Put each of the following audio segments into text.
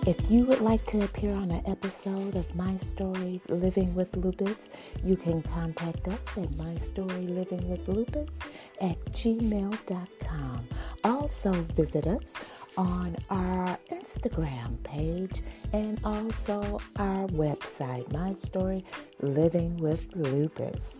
If you would like to appear on an episode of My Story Living with Lupus, you can contact us at mystorylivingwithlupus@gmail.com. Also visit us on our Instagram page and also our website, My Story Living with Lupus.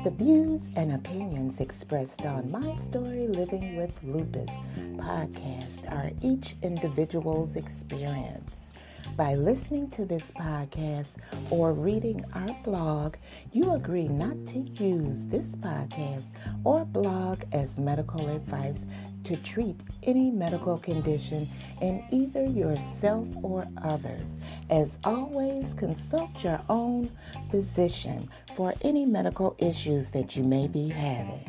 The views and opinions expressed on My Story Living with Lupus podcast are each individual's experience. By listening to this podcast or reading our blog, you agree not to use this podcast or blog as medical advice to treat any medical condition in either yourself or others. As always, consult your own physician for any medical issues that you may be having.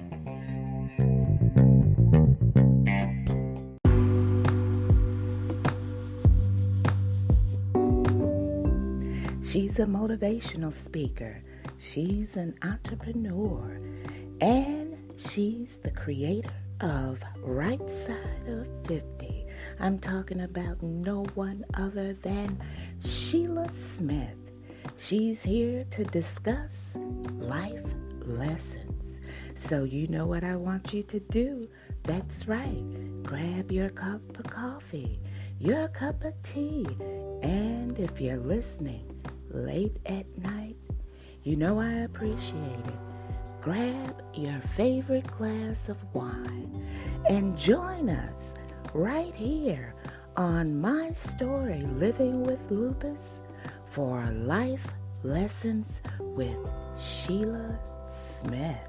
She's a motivational speaker. She's an entrepreneur. And she's the creator of Right Side of 50. I'm talking about no one other than Sheila Smith. She's here to discuss life lessons. So you know what I want you to do. That's right. Grab your cup of coffee, your cup of tea, and if you're listening late at night, you know I appreciate it. Grab your favorite glass of wine and join us right here on My Story Living with Lupus for Life Lessons with Sheila Smith.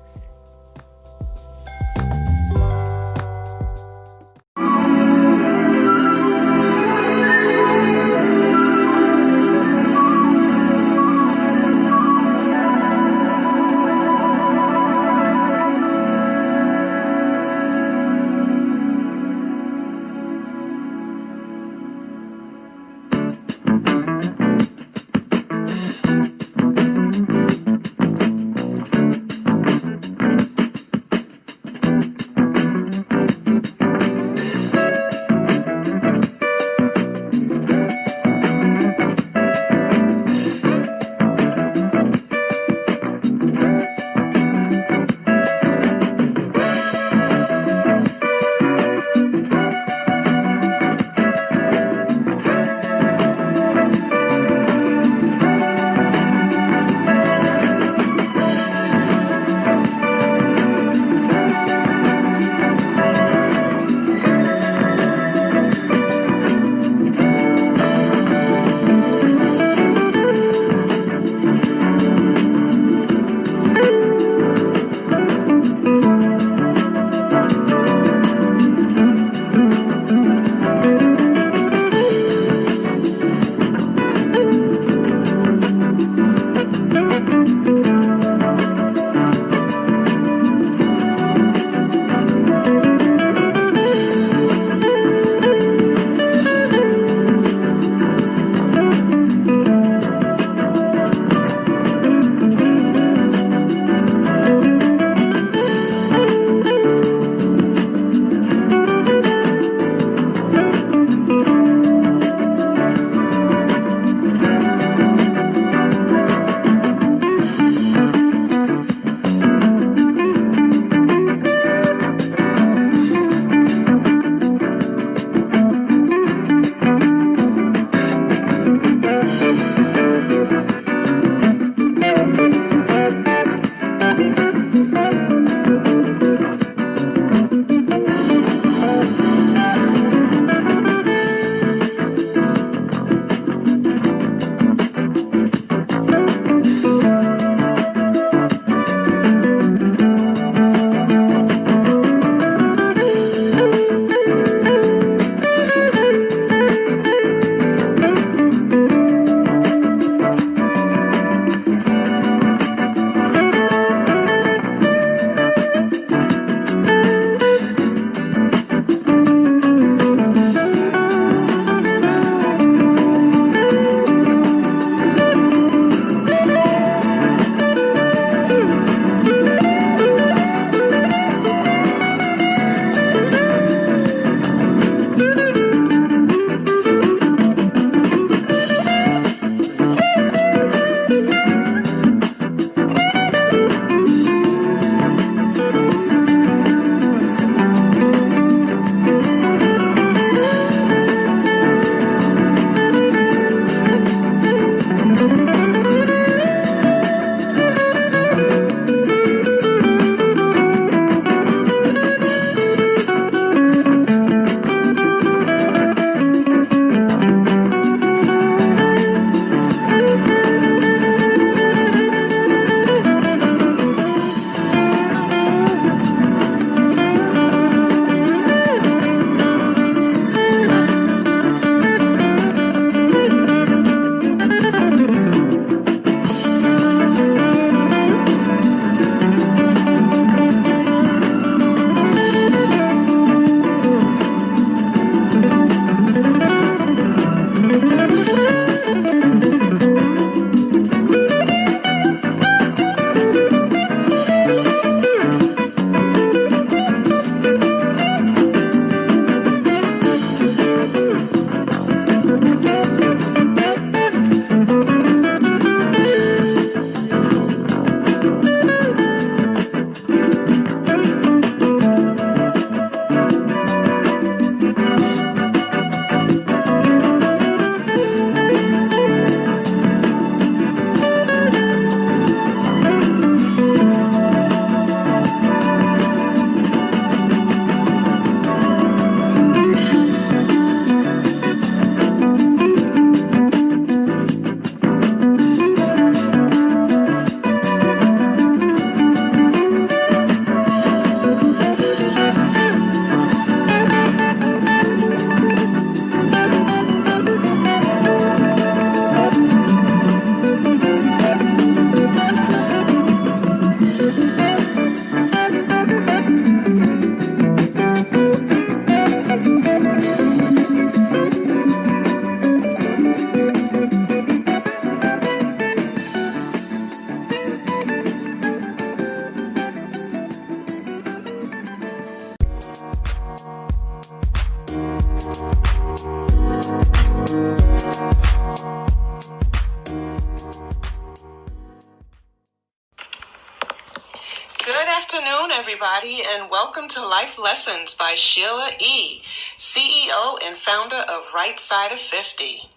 afternoon, everybody, and welcome to Life Lessons by Sheila E., CEO and founder of Right Side of 50.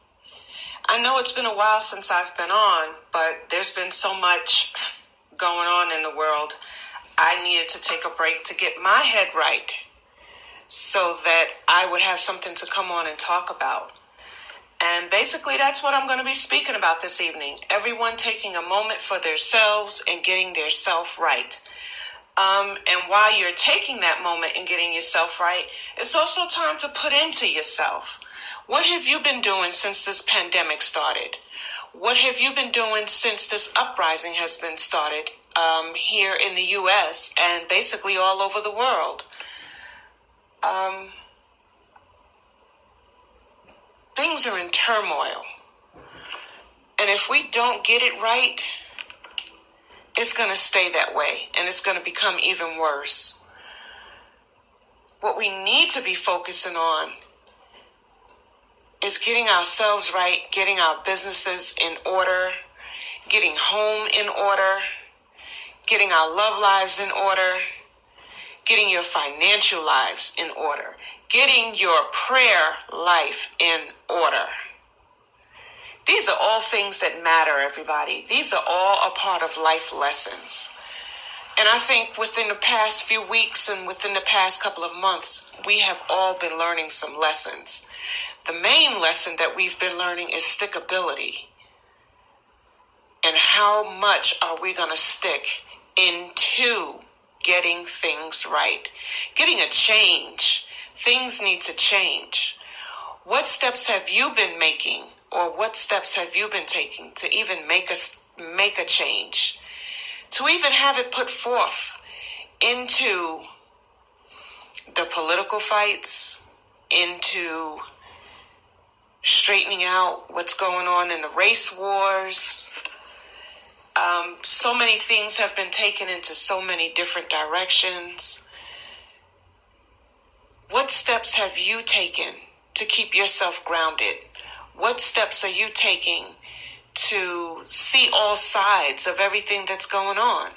I know it's been a while since I've been on, but there's been so much going on in the world. I needed to take a break to get my head right so that I would have something to come on and talk about. And basically, that's what I'm going to be speaking about this evening. Everyone taking a moment for themselves and getting their self right. And while you're taking that moment and getting yourself right, it's also time to put into yourself. What have you been doing since this pandemic started? What have you been doing since this uprising has been started here in the U.S. and basically all over the world? Things are in turmoil. And if we don't get it right, it's going to stay that way, and it's going to become even worse. What we need to be focusing on is getting ourselves right, getting our businesses in order, getting home in order, getting our love lives in order, getting your financial lives in order, getting your prayer life in order. These are all things that matter, everybody. These are all a part of life lessons. And I think within the past few weeks and within the past couple of months, we have all been learning some lessons. The main lesson that we've been learning is stickability. And how much are we going to stick into getting things right? Getting a change. Things need to change. What steps have you been making? Or what steps have you been taking to even make a change? To even have it put forth into the political fights, into straightening out what's going on in the race wars. So many things have been taken into so many different directions. What steps have you taken to keep yourself grounded? What steps are you taking to see all sides of everything that's going on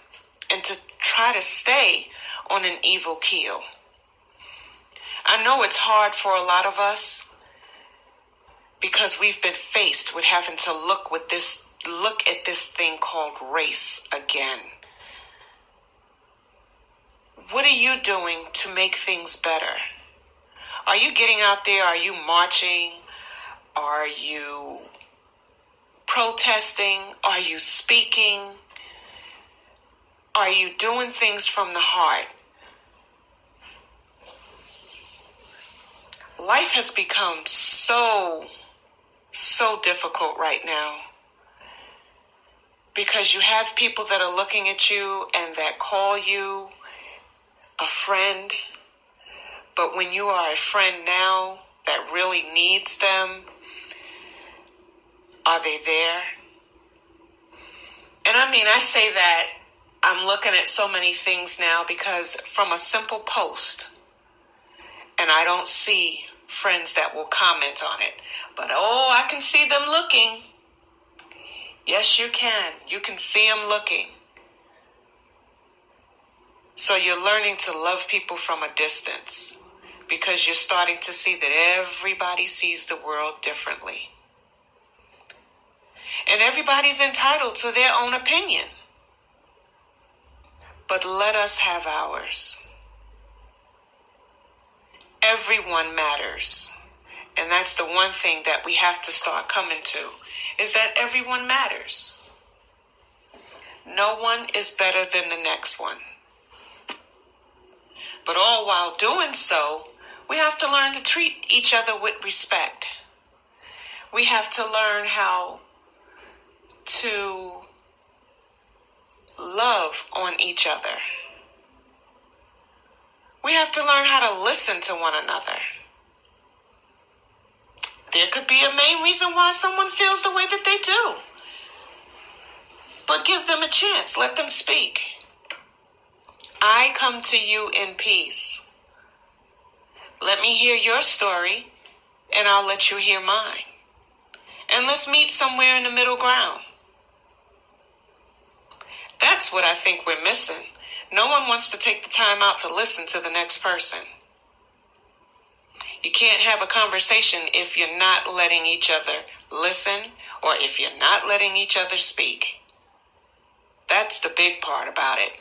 and to try to stay on an even keel? I know it's hard for a lot of us because we've been faced with having to look at this thing called race again. What are you doing to make things better? Are you getting out there? Are you marching? Are you protesting? Are you speaking? Are you doing things from the heart? Life has become so difficult right now because you have people that are looking at you and that call you a friend. But when you are a friend now that really needs them, are they there? And I say that I'm looking at so many things now because from a simple post, and I don't see friends that will comment on it, but I can see them looking. Yes, you can. You can see them looking. So you're learning to love people from a distance because you're starting to see that everybody sees the world differently. And everybody's entitled to their own opinion. But let us have ours. Everyone matters. And that's the one thing that we have to start coming to, is that everyone matters. No one is better than the next one. But all while doing so, we have to learn to treat each other with respect. We have to learn how to love on each other. We have to learn how to listen to one another. There could be a main reason why someone feels the way that they do. But give them a chance. Let them speak. I come to you in peace. Let me hear your story, and I'll let you hear mine. And let's meet somewhere in the middle ground. That's what I think we're missing. No one wants to take the time out to listen to the next person. You can't have a conversation if you're not letting each other listen or if you're not letting each other speak. That's the big part about it.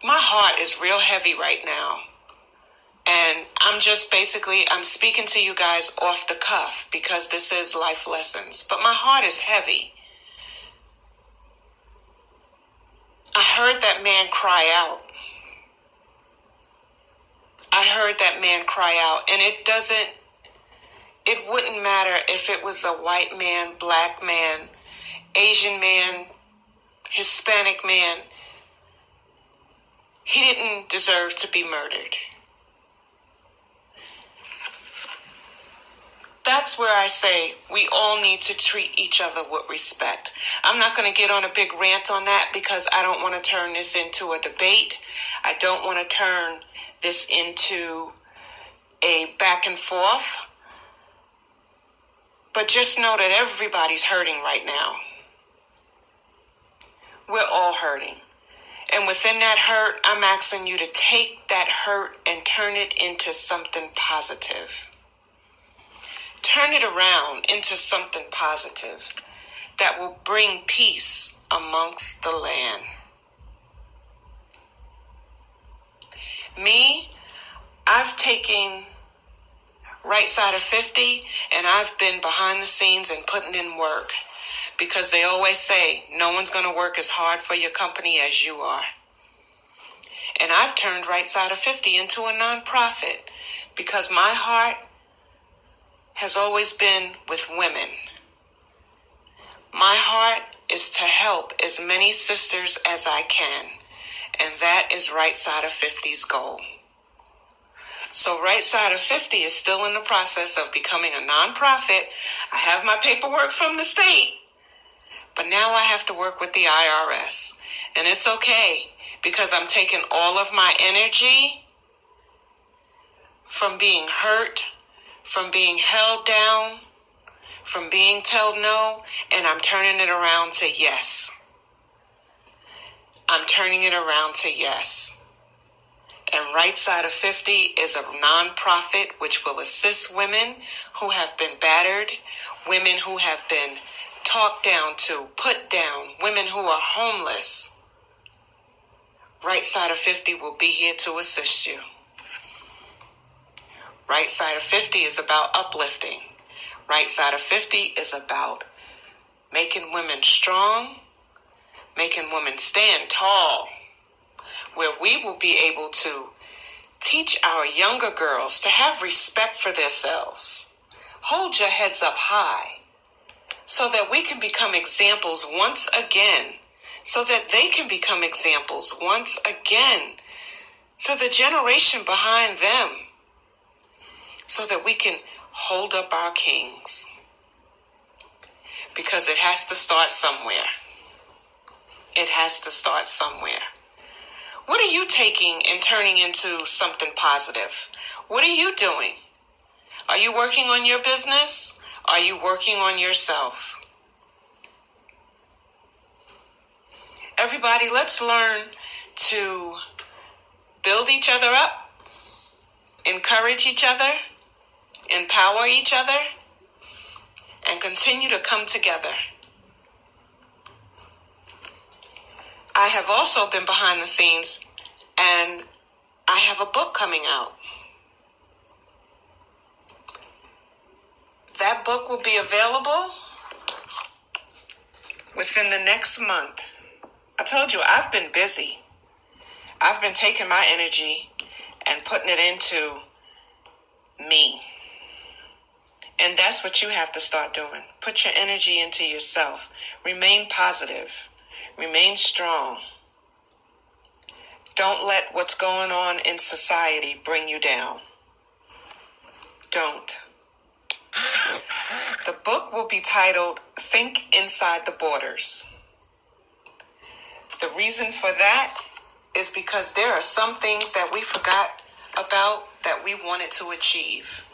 My heart is real heavy right now. And I'm speaking to you guys off the cuff because this is life lessons. But my heart is heavy. I heard that man cry out. And it wouldn't matter if it was a white man, black man, Asian man, Hispanic man. He didn't deserve to be murdered. That's where I say we all need to treat each other with respect. I'm not going to get on a big rant on that because I don't want to turn this into a debate. I don't want to turn this into a back and forth. But just know that everybody's hurting right now. We're all hurting. And within that hurt, I'm asking you to take that hurt and turn it into something positive. Turn it around into something positive that will bring peace amongst the land. Me, I've taken right side of 50 and I've been behind the scenes and putting in work because they always say no one's going to work as hard for your company as you are. And I've turned right side of 50 into a nonprofit because my heart has always been with women. My heart is to help as many sisters as I can, and that is right side of 50's goal. So right side of 50 is still in the process of becoming a nonprofit. I have my paperwork from the state, but now I have to work with the IRS. And it's okay because I'm taking all of my energy from being hurt, from being held down, from being told no, and I'm turning it around to yes. I'm turning it around to yes. And Right Side of 50 is a nonprofit which will assist women who have been battered, women who have been talked down to, put down, women who are homeless. Right Side of 50 will be here to assist you. Right Side of 50 is about uplifting. Right Side of 50 is about making women strong, making women stand tall, where we will be able to teach our younger girls to have respect for themselves. Hold your heads up high so that we can become examples once again, so that they can become examples once again, to the generation behind them, so that we can hold up our kings. Because it has to start somewhere. It has to start somewhere. What are you taking and turning into something positive? What are you doing? Are you working on your business? Are you working on yourself? Everybody, let's learn to build each other up, encourage each other, empower each other, and continue to come together. I have also been behind the scenes, and I have a book coming out. That book will be available within the next month. I told you, I've been busy. I've been taking my energy and putting it into me. And that's what you have to start doing. Put your energy into yourself. Remain positive. Remain strong. Don't let what's going on in society bring you down. Don't. The book will be titled Think Inside the Borders. The reason for that is because there are some things that we forgot about that we wanted to achieve.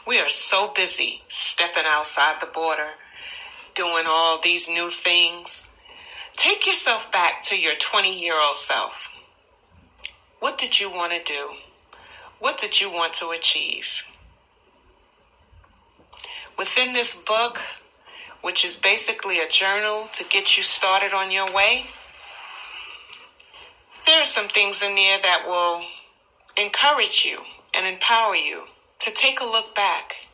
We are so busy stepping outside the border, doing all these new things. Take yourself back to your 20-year-old self. What did you want to do? What did you want to achieve? Within this book, which is basically a journal to get you started on your way, there are some things in there that will encourage you and empower you to take a look back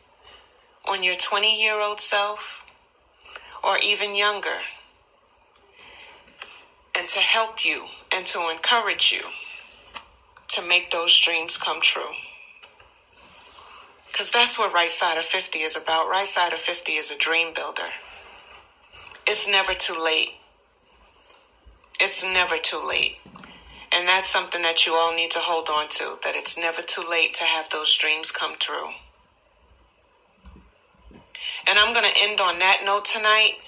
on your 20-year-old self or even younger, and to help you and to encourage you to make those dreams come true. Because that's what Right Side of 50 is about. Right Side of 50 is a dream builder. It's never too late. It's never too late. And that's something that you all need to hold on to, that it's never too late to have those dreams come true. And I'm going to end on that note tonight.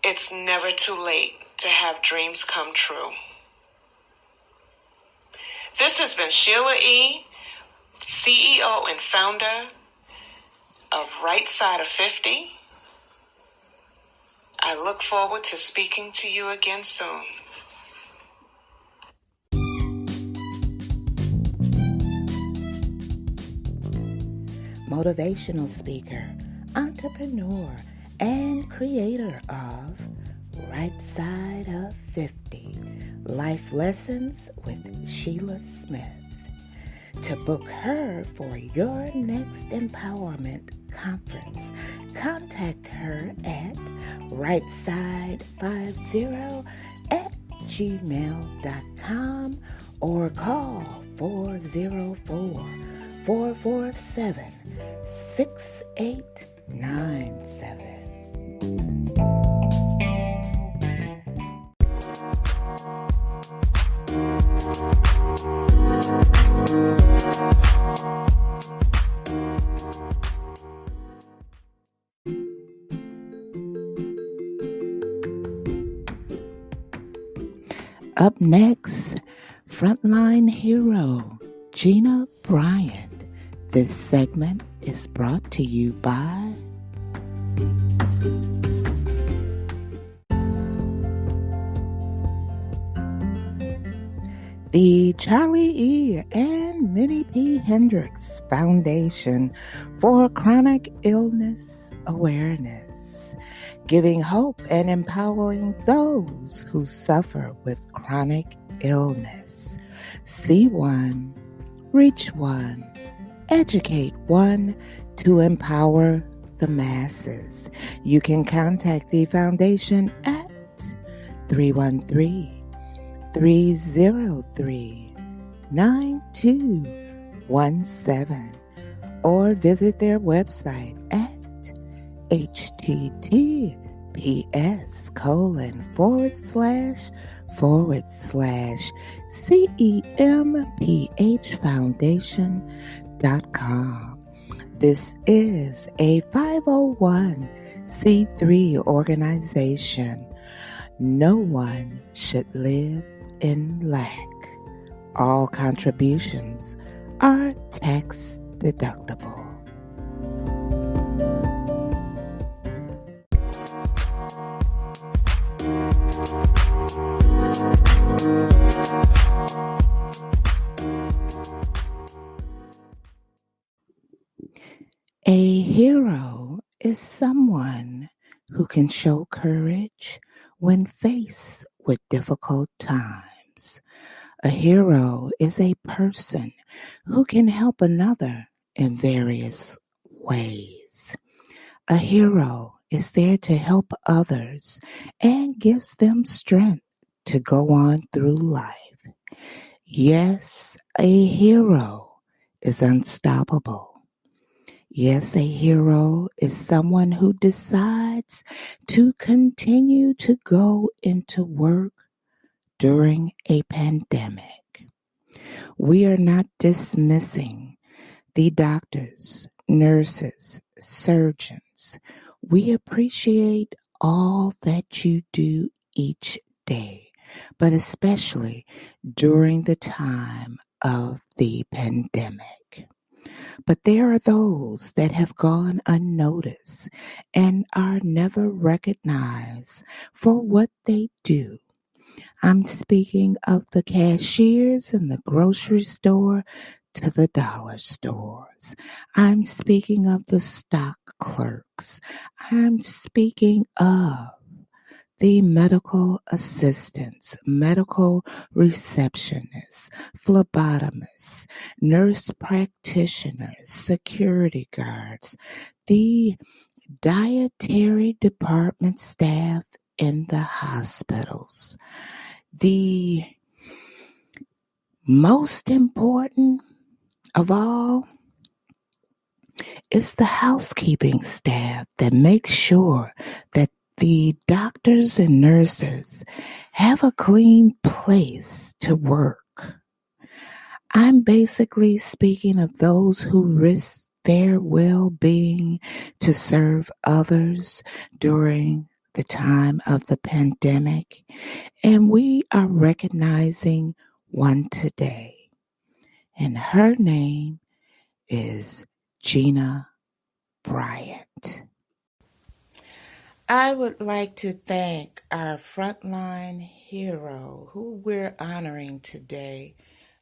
It's never too late to have dreams come true. This has been Sheila E., CEO and founder of Right Side of 50. I look forward to speaking to you again soon. Motivational speaker, entrepreneur, and creator of Right Side of 50, Life Lessons with Sheila Smith. To book her for your next empowerment conference, contact her at rightside50@gmail.com or call 404-447-6897. Up next, frontline hero Gina Bryant. This segment is brought to you by the Charlie E. and Minnie P. Hendricks Foundation for Chronic Illness Awareness, giving hope and empowering those who suffer with chronic illness. See one, reach one, educate one to empower the masses. You can contact the foundation at 313-303-9217 or visit their website at https://cemphfoundation.com. This is a 501c3 organization. No one should live in lack. All contributions are tax deductible. A hero is someone who can show courage when faced with difficult times. A hero is a person who can help another in various ways. A hero is there to help others and gives them strength to go on through life. Yes, a hero is unstoppable. Yes, a hero is someone who decides to continue to go into work during a pandemic. We are not dismissing the doctors, nurses, surgeons. We appreciate all that you do each day, but especially during the time of the pandemic. But there are those that have gone unnoticed and are never recognized for what they do. I'm speaking of the cashiers in the grocery store to the dollar stores. I'm speaking of the stock clerks. I'm speaking of the medical assistants, medical receptionists, phlebotomists, nurse practitioners, security guards, the dietary department staff in the hospitals. The most important of all is the housekeeping staff that makes sure that the doctors and nurses have a clean place to work. I'm basically speaking of those who risk their well-being to serve others during the time of the pandemic, and we are recognizing one today, and her name is Gina Bryant. I would like to thank our frontline hero who we're honoring today,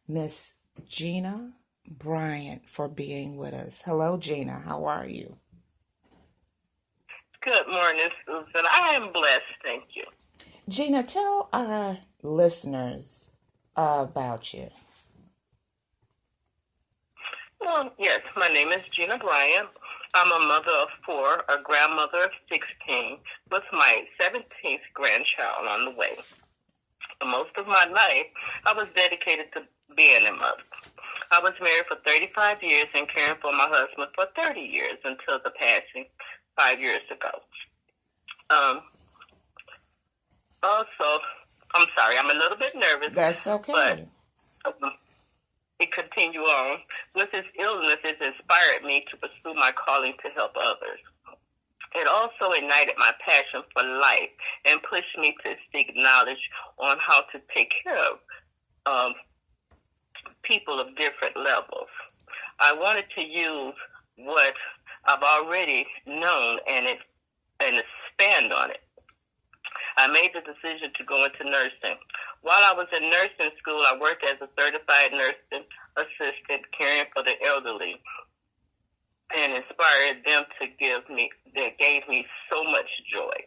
Miss Gina Bryant, for being with us. Hello, Gina. How are you? Good morning, Susan. I am blessed, thank you. Gina, tell our listeners about you. Well, yes, my name is Gina Bryant. I'm a mother of 4, a grandmother of 16, with my 17th grandchild on the way. For most of my life, I was dedicated to being a mother. I was married for 35 years and caring for my husband for 30 years until the passing 5 years ago. Also, I'm sorry, I'm a little bit nervous. That's okay. But it continue on. With his illness, it inspired me to pursue my calling to help others. It also ignited my passion for life and pushed me to seek knowledge on how to take care of people of different levels. I wanted to use what I've already known and expand on it. I made the decision to go into nursing. While I was in nursing school, I worked as a certified nursing assistant caring for the elderly and inspired them that gave me so much joy.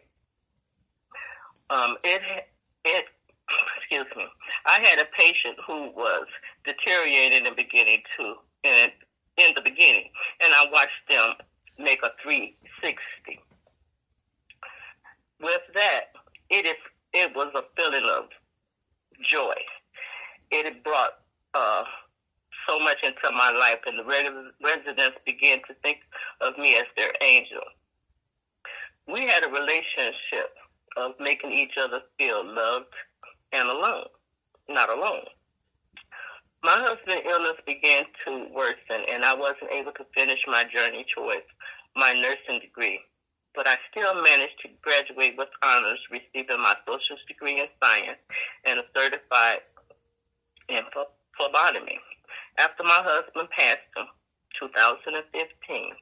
Excuse me. I had a patient who was deteriorating in the beginning, and I watched them make a 360. With that, it was a feeling of joy. It brought so much into my life, and the residents began to think of me as their angel. We had a relationship of making each other feel loved and not alone. My husband's illness began to worsen, and I wasn't able to finish my journey towards my nursing degree. But I still managed to graduate with honors, receiving my associate's degree in science and a certified in phlebotomy. After my husband passed in 2015,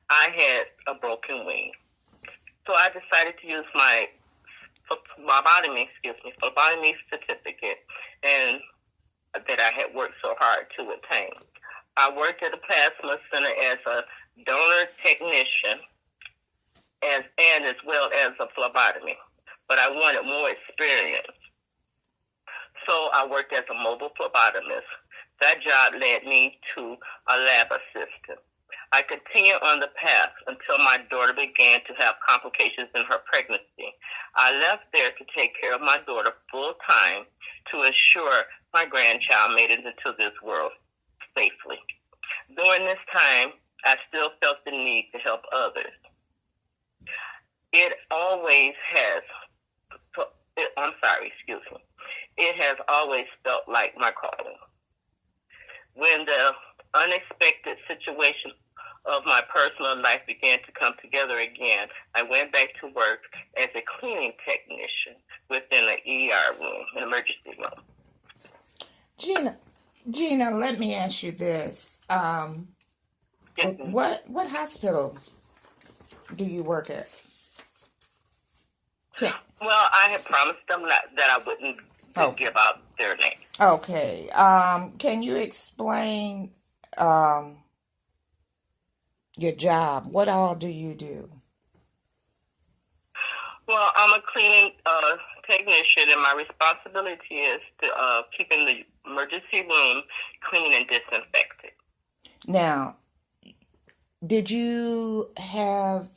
I had a broken wing. So I decided to use my phlebotomy certificate and that I had worked so hard to attain. I worked at a plasma center as a donor technician and as well as a phlebotomy, but I wanted more experience. So I worked as a mobile phlebotomist. That job led me to a lab assistant. I continued on the path until my daughter began to have complications in her pregnancy. I left there to take care of my daughter full time to ensure my grandchild made it into this world safely. During this time, I still felt the need to help others. It has always felt like my calling. When the unexpected situation of my personal life began to come together again, I went back to work as a cleaning technician within an ER room, an emergency room. Gina, let me ask you this. Yes. What hospital do you work at? Well, I had promised them that I wouldn't give out their name. Okay. Can you explain your job? What all do you do? Well, I'm a cleaning technician, and my responsibility is to keeping the emergency room clean and disinfected. Now, did you have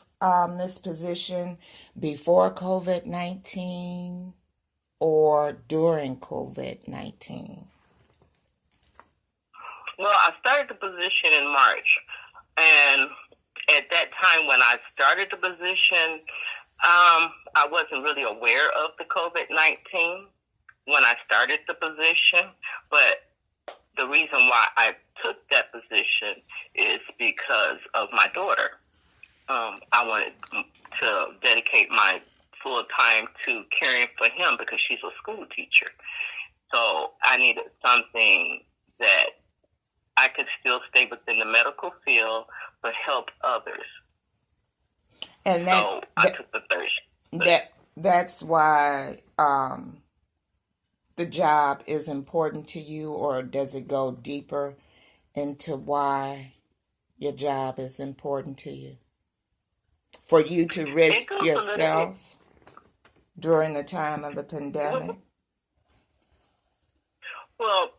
this position before COVID-19 or during COVID-19? Well, I started the position in March, and at that time when I started the position, I wasn't really aware of the COVID-19 when I started the position, but the reason why I took that position is because of my daughter. I wanted to dedicate my full time to caring for him because she's a school teacher. So I needed something that I could still stay within the medical field but help others. And so I took the third. That's why the job is important to you, or does it go deeper into why your job is important to you? For you to risk yourself during the time of the pandemic? Well,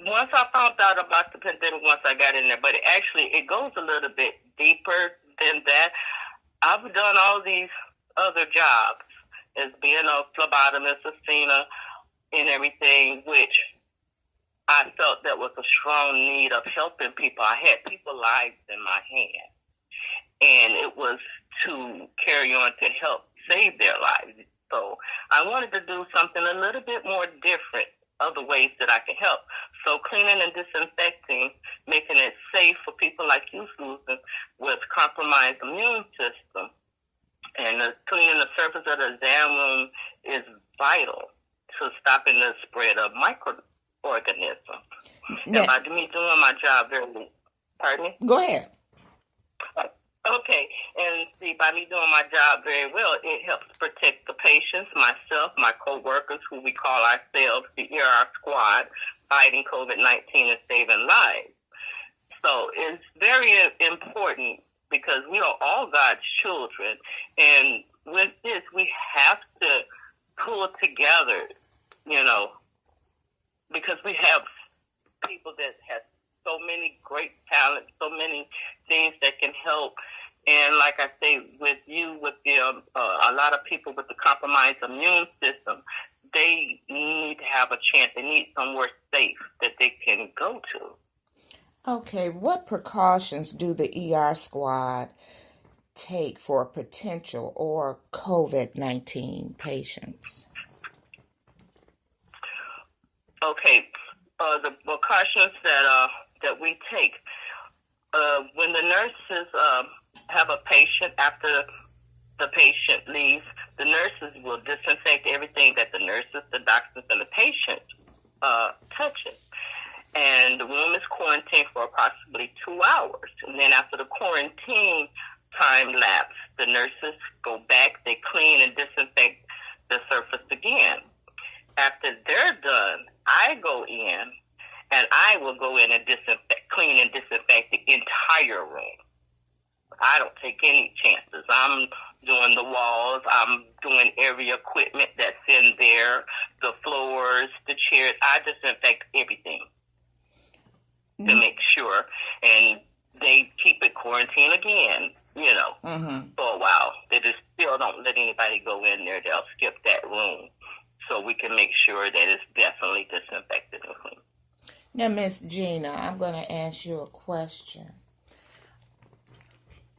once I found out about the pandemic, once I got in there, but it goes a little bit deeper than that. I've done all these other jobs as being a phlebotomist, a CNA, and everything, which I felt that was a strong need of helping people. I had people's lives in my hand, and it was to carry on to help save their lives. So I wanted to do something a little bit more different, other ways that I can help. So cleaning and disinfecting, making it safe for people like you, Susan, with compromised immune system. And cleaning the surface of the exam room is vital to stopping the spread of microorganisms. And by me doing my job very, pardon me? Go ahead. Okay, and see, by me doing my job very well, it helps protect the patients, myself, my co-workers, who we call ourselves the ER squad, fighting COVID-19 and saving lives. So it's very important because we are all God's children, and with this, we have to pull together, because we have people that have so many great talents, so many things that can help. And like I say, with a lot of people with the compromised immune system, they need to have a chance. They need somewhere safe that they can go to. Okay, what precautions do the ER squad take for potential or COVID-19 patients? Okay, the precautions that we take when the nurses have a patient after the patient leaves, the nurses will disinfect everything that the nurses, the doctors, and the patient touches. And the room is quarantined for approximately 2 hours. And then after the quarantine time lapse, the nurses go back, they clean and disinfect the surface again. After they're done, I go in, and I will go in and clean and disinfect the entire room. I don't take any chances. I'm doing the walls. I'm doing every equipment that's in there, the floors, the chairs. I disinfect everything to make sure. And they keep it quarantined again, for a while. They just still don't let anybody go in there. They'll skip that room so we can make sure that it's definitely disinfected and clean. Now, Miss Gina, I'm going to ask you a question.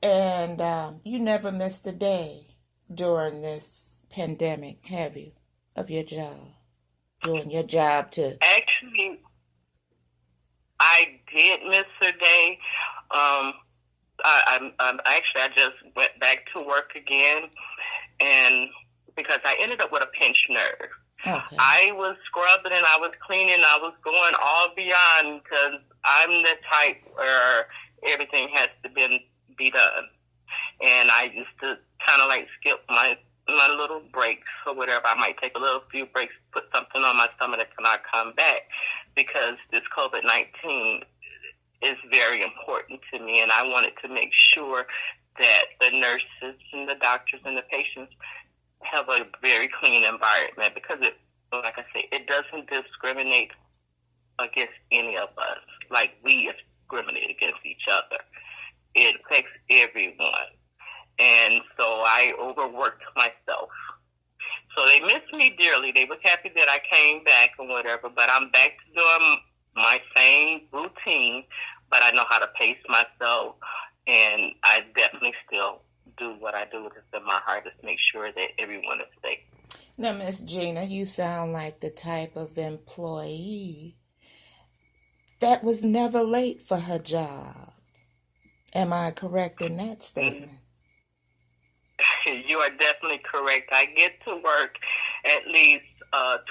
And you never missed a day during this pandemic, have you, of your job? Doing your job to... Actually, I did miss a day. I just went back to work again, and because I ended up with a pinched nerve. Okay. I was scrubbing and I was cleaning. I was going all beyond because I'm the type where everything has to be done. And I used to kind of like skip my little breaks or whatever. I might take a few breaks, put something on my stomach that cannot come back, because this COVID-19 is very important to me, and I wanted to make sure that the nurses and the doctors and the patients have a very clean environment, because it, like I say, it doesn't discriminate against any of us like we discriminate against each other. It affects everyone. And so I overworked myself. So they missed me dearly. They were happy that I came back or whatever, but I'm back to doing my same routine, but I know how to pace myself, and I definitely still do what I do. It's in my heart, is make sure that everyone is safe. Now, Miss Gina, you sound like the type of employee that was never late for her job. Am I correct in that statement? You are definitely correct. I get to work at least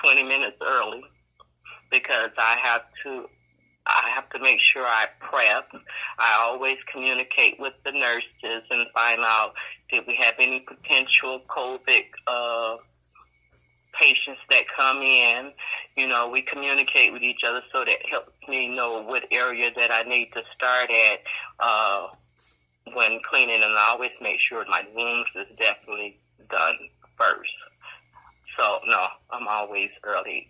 20 minutes early, because I have to make sure I prep. I always communicate with the nurses and find out, did we have any potential COVID patients that come in. You know, we communicate with each other, so that helps me know what area that I need to start at when cleaning, and I always make sure my rooms is definitely done first. So, no, I'm always early,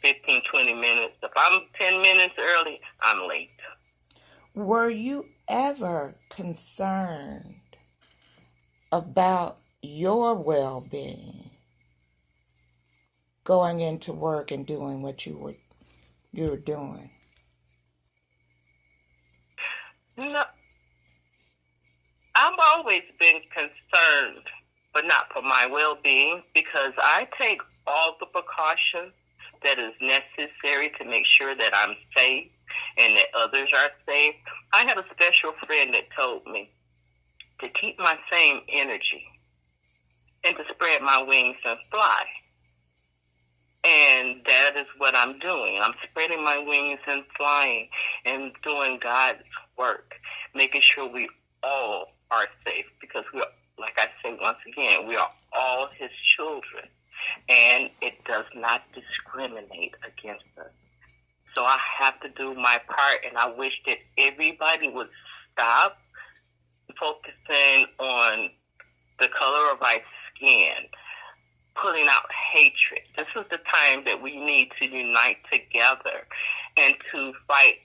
15, 20 minutes. If I'm 10 minutes early, I'm late. Were you ever concerned about your well-being going into work and doing what you were doing? No. I've always been concerned, but not for my well-being, because I take all the precautions that is necessary to make sure that I'm safe and that others are safe. I had a special friend that told me to keep my same energy and to spread my wings and fly. And that is what I'm doing. I'm spreading my wings and flying and doing God's work, making sure we all are safe, because we are, like I say once again, we are all His children, and it does not discriminate against us. So I have to do my part, and I wish that everybody would stop focusing on the color of our skin, putting out hatred. This is the time that we need to unite together and to fight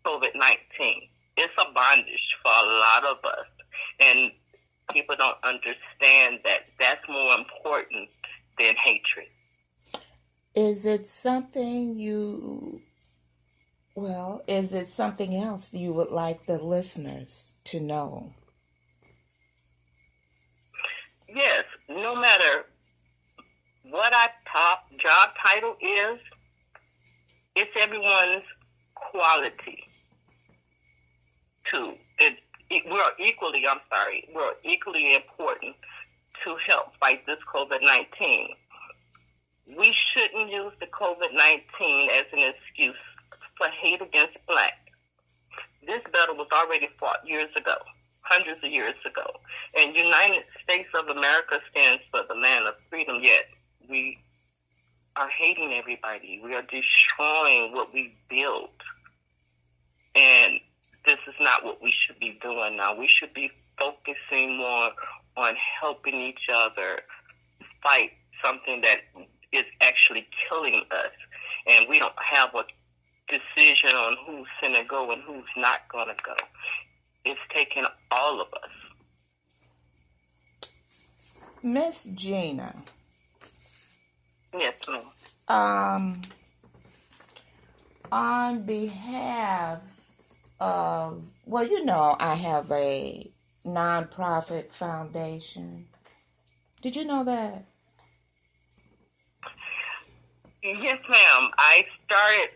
COVID-19. It's a bondage for a lot of us, and people don't understand that that's more important than hatred. Is it something else you would like the listeners to know? Yes, no matter what our top job title is, it's everyone's quality too. We're equally important to help fight this COVID-19. We shouldn't use the COVID-19 as an excuse for hate against black. This battle was already fought years ago, hundreds of years ago. And United States of America stands for the land of freedom, yet we are hating everybody. We are destroying what we built. And this is not what we should be doing now. We should be focusing more on helping each other fight something that is actually killing us. And we don't have a decision on who's going to go and who's not going to go. It's taking all of us. Miss Gina. Yes, ma'am. On behalf of, I have a nonprofit foundation. Did you know that? Yes, ma'am. I started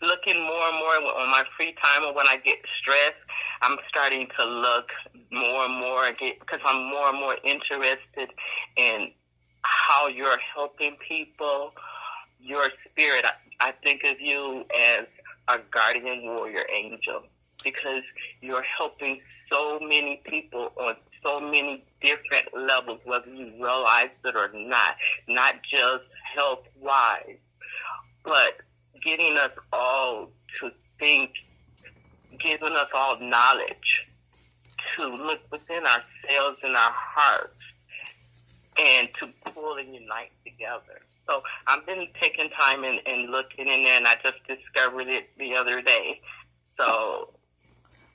looking more and more on my free time, or when I get stressed, I'm starting to look more and more, because I'm more and more interested in how you're helping people, your spirit. I think of you as a guardian warrior angel, because you're helping so many people on so many different levels, whether you realize it or not just health-wise, but getting us all to think, giving us all knowledge to look within ourselves and our hearts and to pull and unite together. So I've been taking time and looking in there, and I just discovered it the other day. So,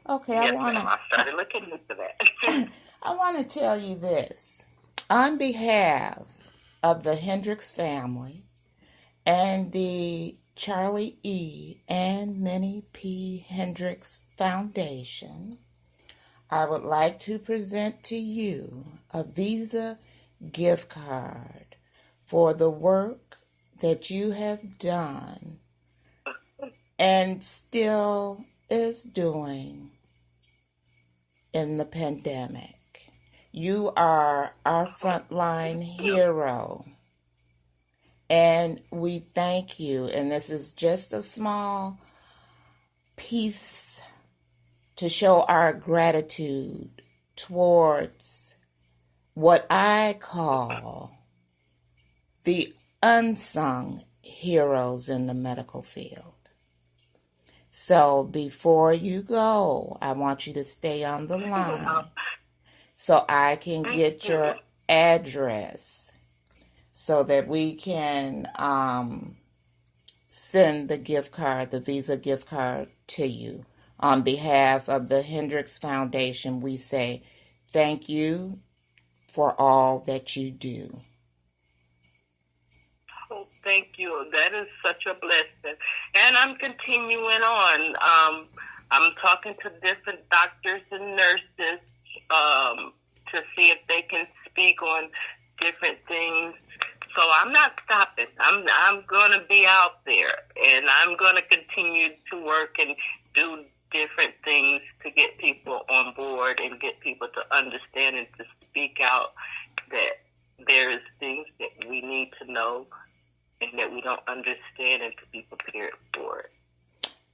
okay, yes, I started looking into that. I want to tell you this. On behalf of the Hendricks family and the Charlie E. and Minnie P. Hendricks Foundation, I would like to present to you a Visa gift card for the work that you have done and still is doing in the pandemic. You are our frontline hero, and we thank you. And this is just a small piece to show our gratitude towards what I call the unsung heroes in the medical field. So before you go, I want you to stay on the line so I can get your address so that we can send the gift card, the Visa gift card, to you. On behalf of the Hendricks Foundation, we say thank you for all that you do. Oh, thank you. That is such a blessing. And I'm continuing on. I'm talking to different doctors and nurses to see if they can speak on different things. So I'm not stopping. I'm going to be out there, and I'm going to continue to work and do different things to get people on board and get people to understand and to speak out that there's things that we need to know and that we don't understand, and to be prepared for it.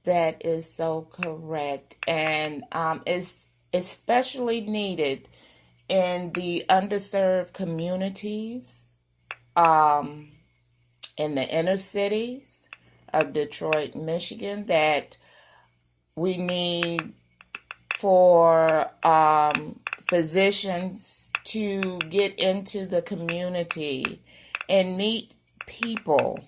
That is so correct, and it's especially needed in the underserved communities, in the inner cities of Detroit, Michigan, that we need for physicians to get into the community and meet people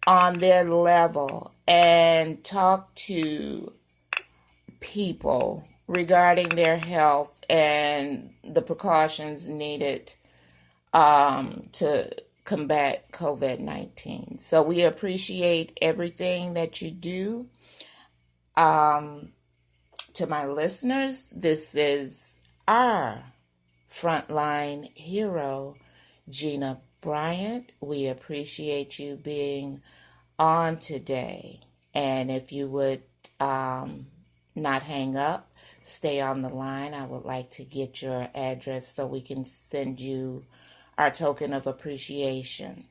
on their level and talk to people regarding their health and the precautions needed to combat COVID-19. So we appreciate everything that you do. To my listeners, this is our frontline hero, Gina Bryant. We appreciate you being on today. And if you would not hang up, stay on the line. I would like to get your address so we can send you our token of appreciation.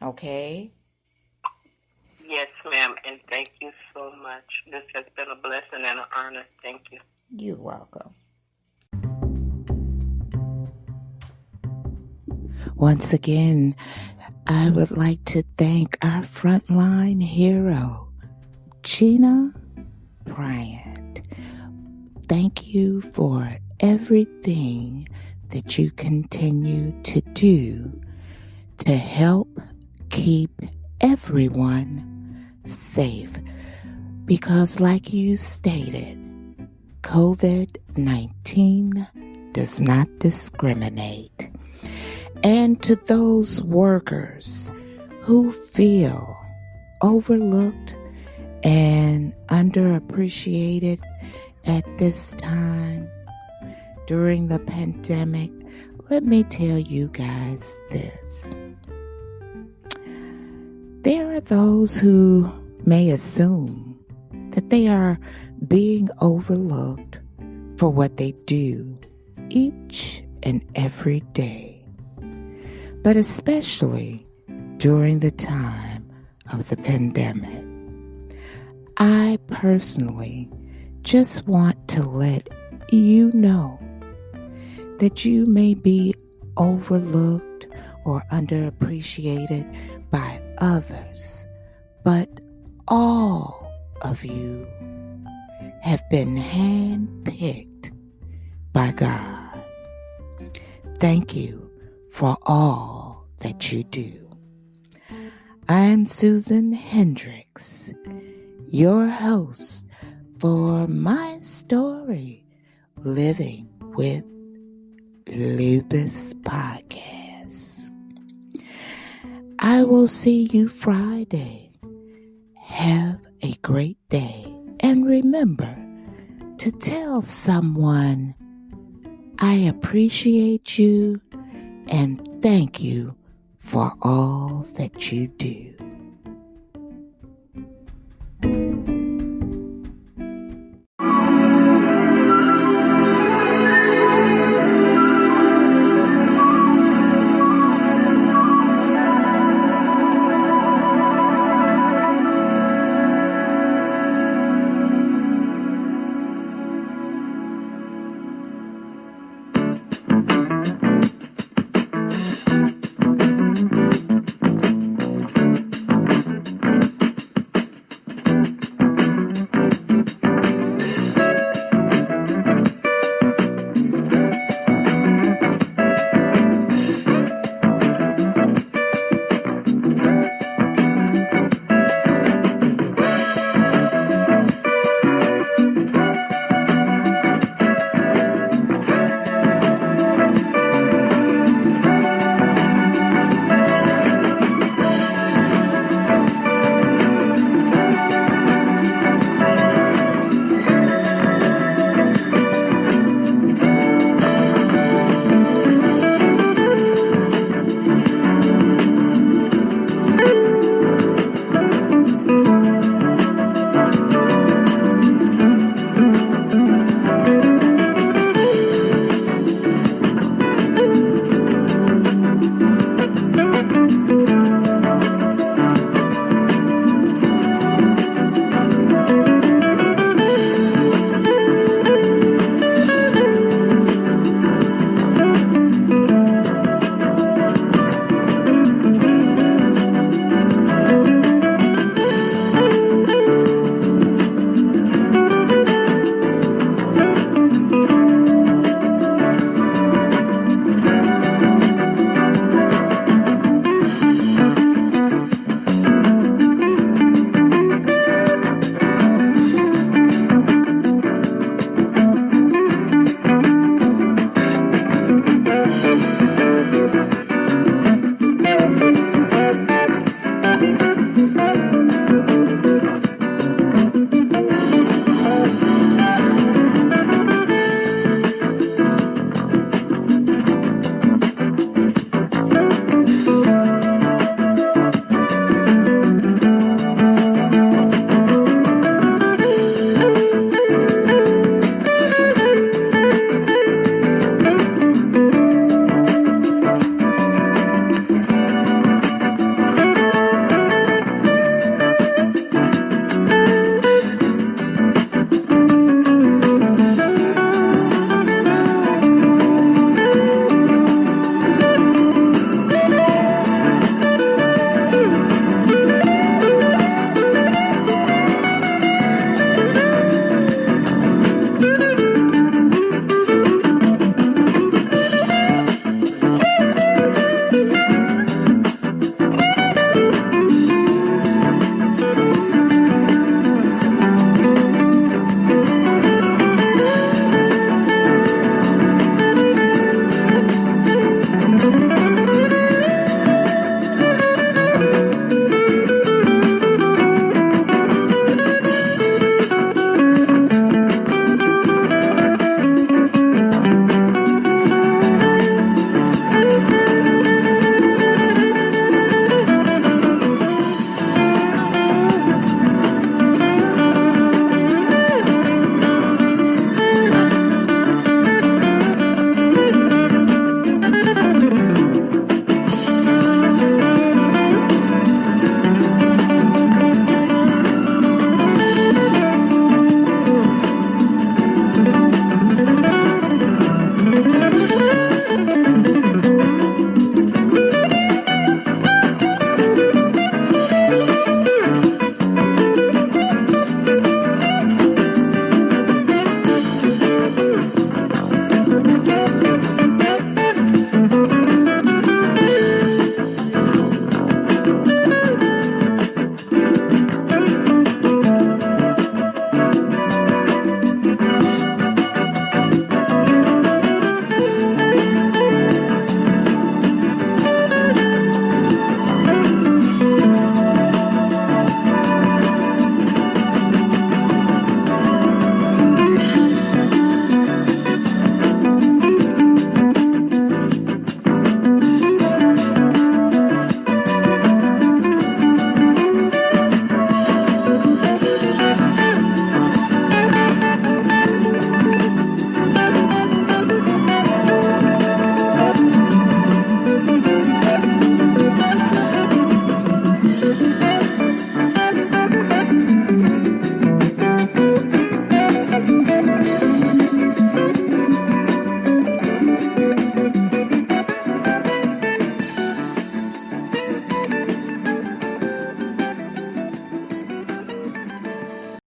Okay? Yes, ma'am, and thank you so much. This has been a blessing and an honor. Thank you. You're welcome. Once again, I would like to thank our frontline hero, Gina Bryant. Thank you for everything that you continue to do to help keep everyone safe. Because like you stated, COVID-19 does not discriminate. And to those workers who feel overlooked and underappreciated at this time during the pandemic, let me tell you guys this. There are those who may assume that they are being overlooked for what they do each and every day, but especially during the time of the pandemic. I personally just want to let you know that you may be overlooked or underappreciated by others, but all of you have been handpicked by God. Thank you for all that you do. I'm Susan Hendricks, your host for My Story Living with Lupus Podcast. I will see you Friday. Have a great day. And remember to tell someone, I appreciate you and thank you for all that you do.